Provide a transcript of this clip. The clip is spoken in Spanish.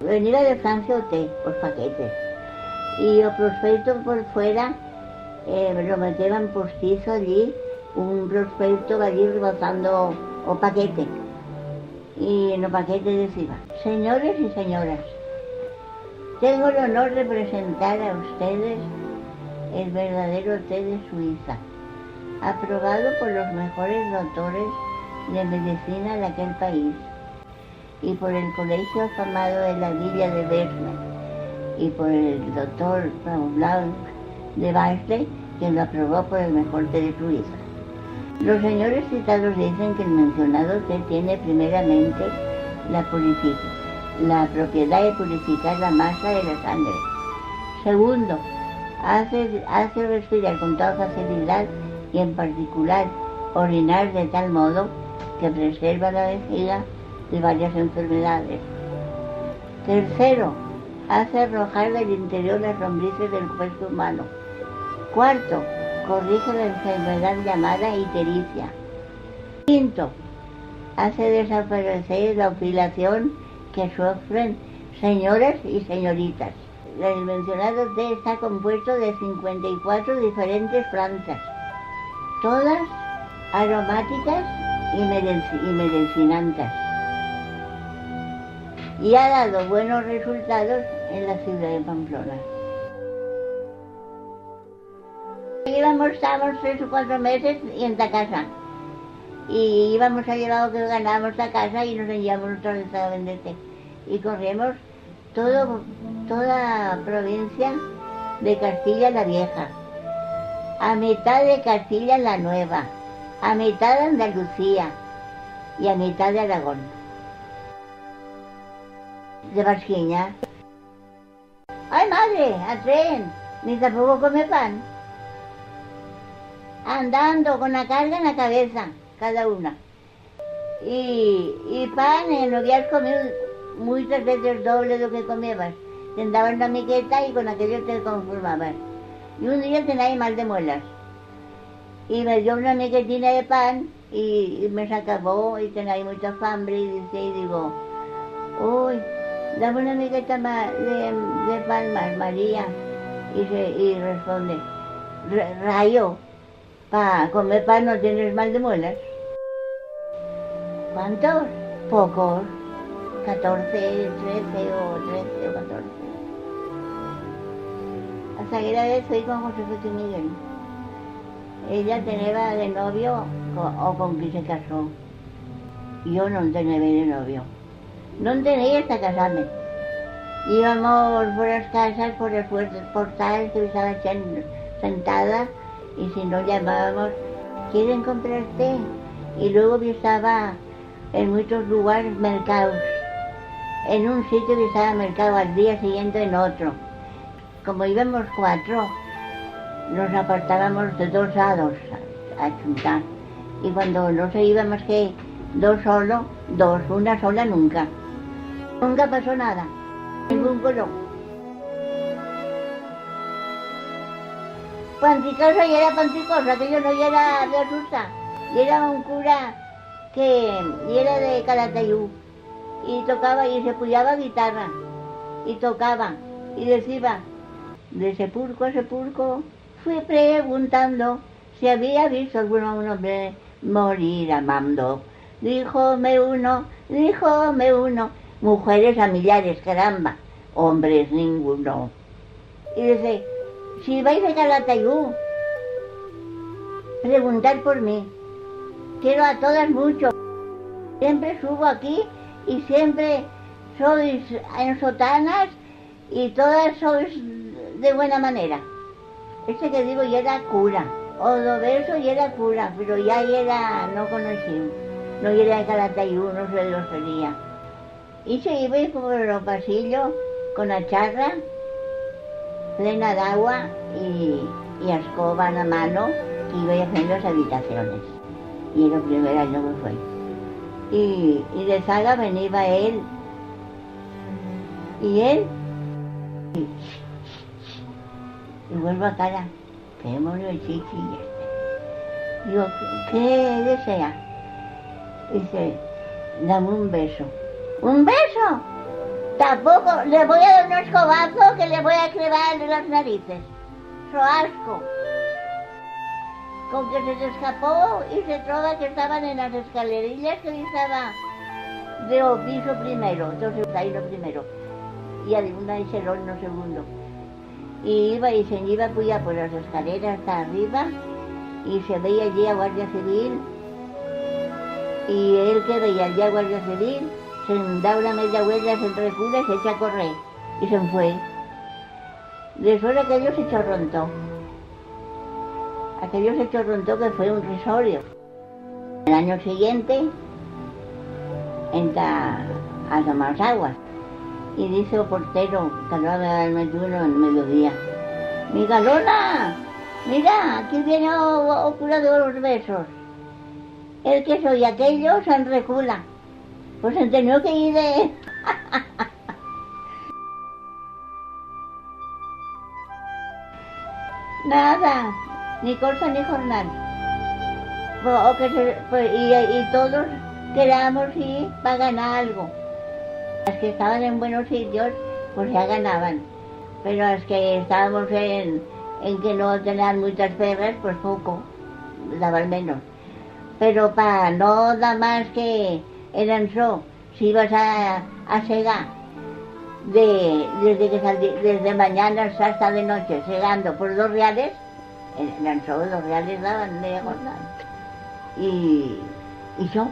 Venía de Francia o té, los paquetes. Y el prospecto por fuera lo metían postizo allí, un prospecto allí rebozando o paquete. Y en los paquetes decía: señores y señoras, tengo el honor de presentar a ustedes el verdadero té de Suiza, aprobado por los mejores doctores de medicina de aquel país y por el colegio afamado de la villa de Besme y por el doctor Blanc de Basle, quien lo aprobó por el mejor té de Suiza. Los señores citados dicen que el mencionado té tiene primeramente la propiedad de purificar la masa de la sangre. Segundo, hace respirar con toda facilidad y en particular orinar de tal modo que preserva la vejiga de varias enfermedades. Tercero, hace arrojar del interior las lombrices del cuerpo humano. Cuarto, corrige la enfermedad llamada ictericia. Quinto, hace desaparecer la opilación que sufren señoras y señoritas. El mencionado té está compuesto de 54 diferentes plantas, todas aromáticas y medicinantes, y ha dado buenos resultados en la ciudad de Pamplona. Estábamos 3 o 4 meses y en la casa, y íbamos a llevar lo que ganábamos a casa y nos llevamos otra vez a vender té. Y corrimos toda provincia de Castilla la Vieja, a mitad de Castilla la Nueva, a mitad de Andalucía y a mitad de Aragón. De Basquiña. ¡Ay, madre! ¡A tren! Ni tampoco come pan. Andando con la carga en la cabeza, cada una. Y pan, no habías comido muchas veces doble de lo que comías. Te daban la miqueta y con aquello te conformabas. Y un día tenía mal de muelas. Y me dio una miquetina de pan y me se acabó y tenía mucha hambre y digo: uy, dame una miqueta de pan más, María. Y responde: rayo, para comer pan no tienes mal de muelas. ¿Cuántos? Pocos. 14, 13 o 14. Hasta que la vez fui con José Miguel. Ella tenía de novio o con quien se casó. Yo no tenía de novio. No tenía hasta casarme. Íbamos por las casas, por el portal que estaba sentada, y si no llamábamos: ¿quieren comprar té? Y luego yo estaba en muchos lugares mercados. En un sitio que estaba mercado, al día siguiente en otro. Como íbamos 4, nos apartábamos de 2 lados a chuntar. Y cuando no se iba más que 2 solo, 2, una sola nunca. Nunca pasó nada, ningún color. Panticosa y era panticosa, que yo no era de Asusta. Y era un cura y era de Calatayud. Y tocaba y se apoyaba guitarra. Y tocaba y decía: de sepulcro a sepulcro fui preguntando si había visto algún hombre morir amando. Díjome uno, mujeres a millares, caramba, hombres ninguno. Y dice: si vais a Calatayud, preguntar por mí. Quiero a todas mucho. Siempre subo aquí y siempre sois en sotanas y todas sois de buena manera. Este que digo ya era cura, Odoverso ya era cura, pero ya era, no conocí, no era de Calatayud, no sé lo sería. Y se iba por los pasillos con la charra plena de agua y a escoba en la mano, que iba haciendo las habitaciones. Y el primer año que fue. Y de Saga venía él. Y él. Y vuelvo a cara. ¿Qué demonio de chichi este? Digo: ¿qué desea? Dice: dame un beso. ¿Un beso? Tampoco, le voy a dar un escobazo que le voy a clavar en las narices. ¡So asco! Con que se te escapó y se troba que estaban en las escalerillas que estaba de piso primero, entonces ahí lo primero. Y adivina y serón no segundo. Y iba y se iba por las escaleras hasta arriba y se veía allí a Guardia Civil. Y él que veía allí a Guardia Civil se da una media vuelta, se recula y se echa a correr. Y se fue. Después aquello se chorrontó. Aquello se chorrontó que fue un risorio. El año siguiente entra a tomar aguas. Y dice el portero, que acaba de darme uno en mediodía: ¡Miguelona! Mira, aquí viene el cura de los besos. El que soy aquello se enrecula. Pues se tenido que ir de... Nada, ni cosa ni jornal. Y todos queríamos ir para ganar algo. Las que estaban en buenos sitios, pues ya ganaban. Pero las que estábamos en que no tenían muchas perras, pues poco, daban menos. Pero para no dar más que eran si ibas a segar, desde mañana hasta de noche, segando por 2 reales, eran 2 reales daban de jornal. Y yo